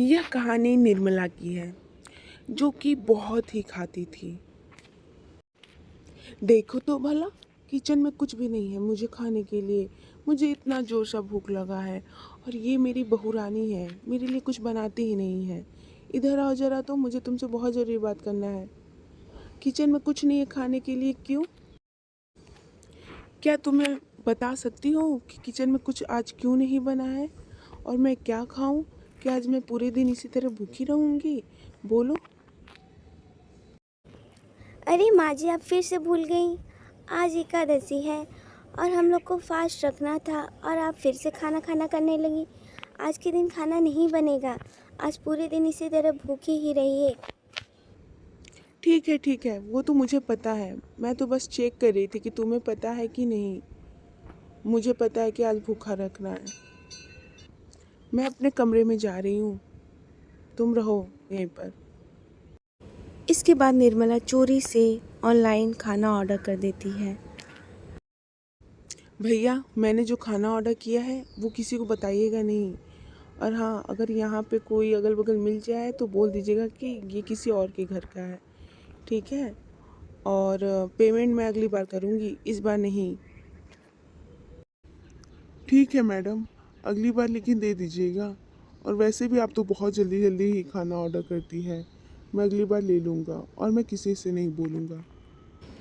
यह कहानी निर्मला की है, जो कि बहुत ही खाती थी। देखो तो भला, किचन में कुछ भी नहीं है मुझे खाने के लिए। मुझे इतना जोर सा भूख लगा है और ये मेरी बहू रानी है, मेरे लिए कुछ बनाती ही नहीं है। इधर आओ जरा, तो मुझे तुमसे बहुत ज़रूरी बात करना है। किचन में कुछ नहीं है खाने के लिए, क्यों? क्या तुम्हें बता सकती हो कि किचन में कुछ आज क्यों नहीं बना है और मैं क्या खाऊं? क्या आज मैं पूरे दिन इसी तरह भूखी रहूंगी? बोलो। अरे माँ जी, आप फिर से भूल गई। आज एकादशी है और हम लोग को फास्ट रखना था और आप फिर से खाना खाना करने लगी। आज के दिन खाना नहीं बनेगा। आज पूरे दिन इसी तरह भूखी ही रहिए। ठीक है, वो तो मुझे पता है। मैं तो बस चेक कर रही थी कि तुम्हें पता है कि नहीं। मुझे पता है कि आज भूखा रखना है। मैं अपने कमरे में जा रही हूँ, तुम रहो यहीं पर। इसके बाद निर्मला चोरी से ऑनलाइन खाना ऑर्डर कर देती है। भैया, मैंने जो खाना ऑर्डर किया है वो किसी को बताइएगा नहीं। और हाँ, अगर यहाँ पे कोई अगल बगल मिल जाए तो बोल दीजिएगा कि ये किसी और के घर का है, ठीक है? और पेमेंट मैं अगली बार करूँगी, इस बार नहीं। ठीक है मैडम, अगली बार लेकिन दे दीजिएगा। और वैसे भी आप तो बहुत जल्दी जल्दी ही खाना ऑर्डर करती हैं। मैं अगली बार ले लूँगा और मैं किसी से नहीं बोलूँगा।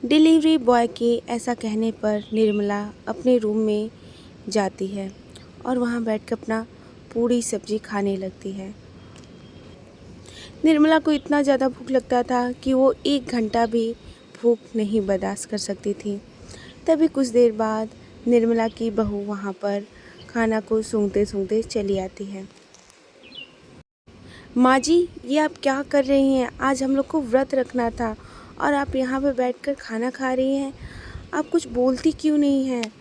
डिलीवरी बॉय के ऐसा कहने पर निर्मला अपने रूम में जाती है और वहाँ बैठकर अपना पूरी सब्जी खाने लगती है। निर्मला को इतना ज़्यादा भूख लगता था कि वो 1 घंटा भी भूख नहीं बर्दाश्त कर सकती थी। तभी कुछ देर बाद निर्मला की बहू वहाँ पर खाना को सूंघते सूंघते चली आती है। माँ जी, ये आप क्या कर रही हैं? आज हम लोग को व्रत रखना था और आप यहाँ पे बैठकर खाना खा रही हैं। आप कुछ बोलती क्यों नहीं हैं?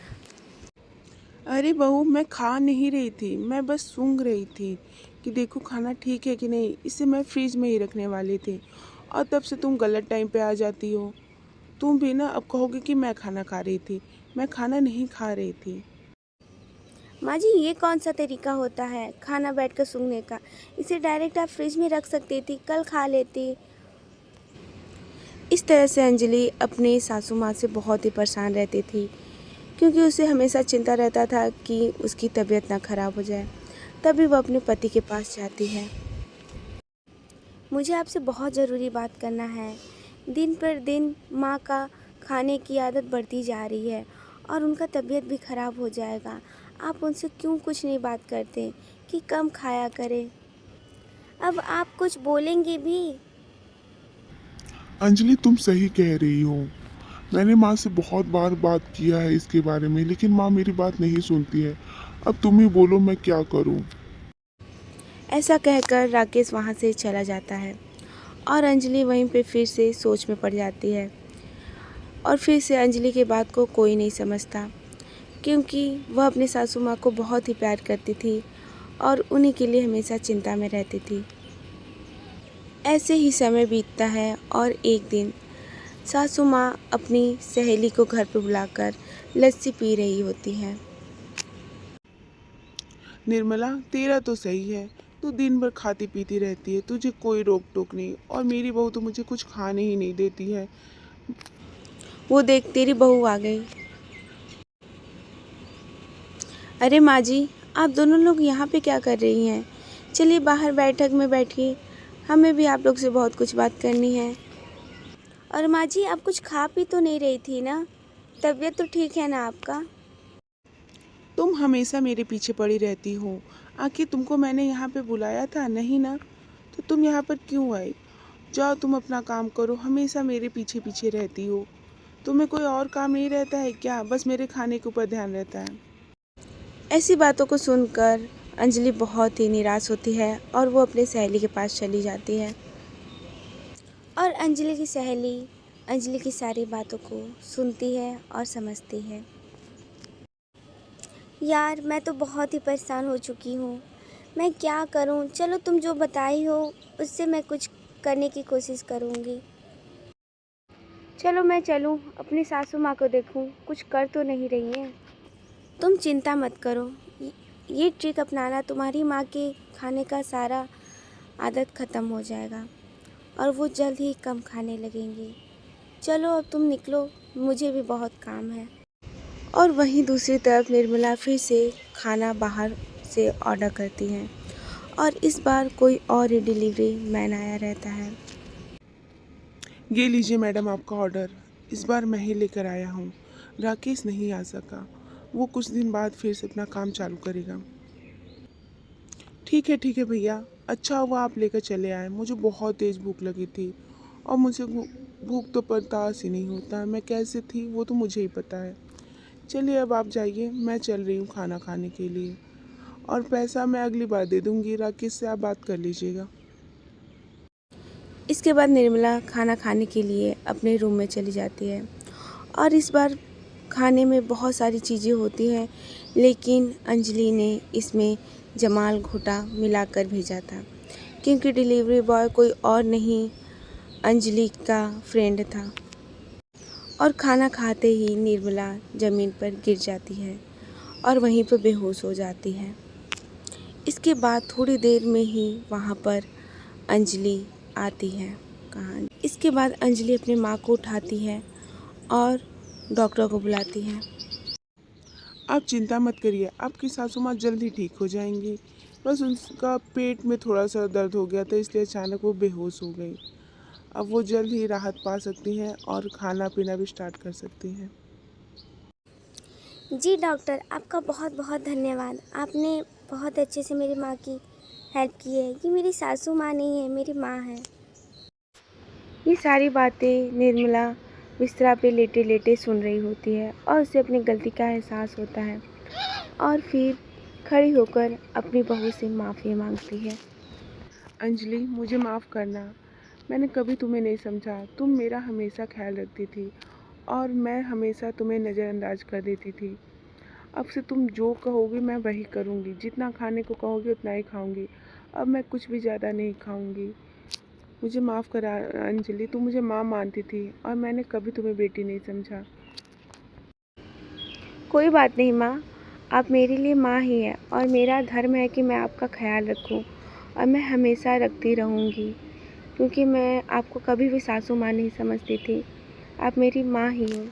अरे बहू, मैं खा नहीं रही थी, मैं बस सूंघ रही थी कि देखो खाना ठीक है कि नहीं। इसे मैं फ्रिज में ही रखने वाली थी और तब से तुम गलत टाइम पे आ जाती हो। तुम भी ना अब कहोगे कि मैं खाना खा रही थी। मैं खाना नहीं खा रही थी। माँ जी, ये कौन सा तरीका होता है खाना बैठकर सूंघने का? इसे डायरेक्ट आप फ्रिज में रख सकती थी, कल खा लेती। इस तरह से अंजलि अपनी सासू माँ से बहुत ही परेशान रहती थी, क्योंकि उसे हमेशा चिंता रहता था कि उसकी तबीयत ना खराब हो जाए। तभी वह अपने पति के पास जाती है। मुझे आपसे बहुत ज़रूरी बात करना है। दिन पर दिन माँ का खाने की आदत बढ़ती जा रही है और उनका तबीयत भी ख़राब हो जाएगा। आप उनसे क्यों कुछ नहीं बात करते कि कम खाया करें? अब आप कुछ बोलेंगे भी? अंजलि, तुम सही कह रही हो। मैंने माँ से बहुत बार बात किया है इसके बारे में, लेकिन माँ मेरी बात नहीं सुनती है। अब तुम ही बोलो, मैं क्या करूँ? ऐसा कहकर राकेश वहाँ से चला जाता है और अंजलि वहीं पे फिर से सोच में पड़ जाती है। और फिर से अंजलि की बात को कोई नहीं समझता, क्योंकि वह अपनी सासू माँ को बहुत ही प्यार करती थी और उन्हीं के लिए हमेशा चिंता में रहती थी। ऐसे ही समय बीतता है और एक दिन सासू माँ अपनी सहेली को घर पर बुलाकर लस्सी पी रही होती हैं। निर्मला, तेरा तो सही है, तू दिन भर खाती पीती रहती है, तुझे कोई रोक टोक नहीं। और मेरी बहू तो मुझे कुछ खाने ही नहीं देती है। वो देख, तेरी बहू आ गई। अरे माँ जी, आप दोनों लोग यहाँ पे क्या कर रही हैं? चलिए बाहर बैठक में बैठिए, हमें भी आप लोग से बहुत कुछ बात करनी है। और माँ जी, आप कुछ खा पी तो नहीं रही थी ना? तबीयत तो ठीक है ना आपका? तुम हमेशा मेरे पीछे पड़ी रहती हो। आखिर तुमको मैंने यहाँ पे बुलाया था नहीं ना? तो तुम यहाँ पर क्यों आई? जाओ तुम अपना काम करो, हमेशा मेरे पीछे पीछे रहती हो। तुम्हें कोई और काम नहीं रहता है क्या? बस मेरे खाने के ऊपर ध्यान रहता है। ऐसी बातों को सुनकर अंजलि बहुत ही निराश होती है और वो अपने सहेली के पास चली जाती है। और अंजलि की सहेली अंजलि की सारी बातों को सुनती है और समझती है। यार, मैं तो बहुत ही परेशान हो चुकी हूँ। मैं क्या करूँ? चलो, तुम जो बताई हो उससे मैं कुछ करने की कोशिश करूँगी। चलो मैं चलूँ, अपनी सासू माँ को देखूँ, कुछ कर तो नहीं रही हैं। तुम चिंता मत करो। ये ट्रिक अपनाना, तुम्हारी माँ के खाने का सारा आदत ख़त्म हो जाएगा और वो जल्द ही कम खाने लगेंगी। चलो अब तुम निकलो, मुझे भी बहुत काम है। और वहीं दूसरी तरफ निर्मला फिर से खाना बाहर से ऑर्डर करती हैं और इस बार कोई और ही डिलीवरी मैन आया रहता है। ये लीजिए मैडम आपका ऑर्डर। इस बार मैं ही लेकर आया हूँ। राकेश नहीं आ सका, वो कुछ दिन बाद फिर से अपना काम चालू करेगा। ठीक है भैया, अच्छा हुआ आप लेकर चले आए। मुझे बहुत तेज़ भूख लगी थी और मुझे भूख तो बर्दाश्त ही नहीं होता। मैं कैसे थी वो तो मुझे ही पता है। चलिए अब आप जाइए, मैं चल रही हूँ खाना खाने के लिए, और पैसा मैं अगली बार दे दूँगी। राकेश से आप बात कर लीजिएगा। इसके बाद निर्मला खाना खाने के लिए अपने रूम में चली जाती है और इस बार खाने में बहुत सारी चीज़ें होती हैं, लेकिन अंजलि ने इसमें जमाल घोटा मिलाकर भेजा था क्योंकि डिलीवरी बॉय कोई और नहीं अंजलि का फ्रेंड था। और खाना खाते ही निर्मला ज़मीन पर गिर जाती है और वहीं पर बेहोश हो जाती है। इसके बाद थोड़ी देर में ही वहाँ पर अंजलि आती है। कहानी इसके बाद अंजलि अपनी माँ को उठाती है और डॉक्टर को बुलाती है। आप चिंता मत करिए, आपकी सासू माँ जल्दी ठीक हो जाएंगी। बस उनका पेट में थोड़ा सा दर्द हो गया था, इसलिए अचानक वो बेहोश हो गई। अब वो जल्द ही राहत पा सकती हैं और खाना पीना भी स्टार्ट कर सकती हैं। जी डॉक्टर, आपका बहुत बहुत धन्यवाद। आपने बहुत अच्छे से मेरी माँ की हेल्प की है। ये मेरी सासू माँ नहीं है, मेरी माँ है। ये सारी बातें निर्मला बिस्तरा पे लेटे लेटे सुन रही होती है और उसे अपनी गलती का एहसास होता है और फिर खड़ी होकर अपनी बहू से माफ़ी मांगती है। अंजलि, मुझे माफ़ करना। मैंने कभी तुम्हें नहीं समझा। तुम मेरा हमेशा ख्याल रखती थी और मैं हमेशा तुम्हें नज़रअंदाज कर देती थी। अब से तुम जो कहोगी मैं वही करूँगी। जितना खाने को कहोगी उतना ही खाऊँगी। अब मैं कुछ भी ज़्यादा नहीं खाऊँगी। मुझे माफ़ करा अंजलि, तुम मुझे माँ मानती थी और मैंने कभी तुम्हें बेटी नहीं समझा। कोई बात नहीं माँ, आप मेरे लिए माँ ही हैं और मेरा धर्म है कि मैं आपका ख्याल रखूं और मैं हमेशा रखती रहूँगी क्योंकि मैं आपको कभी भी सासू माँ नहीं समझती थी। आप मेरी माँ ही हो।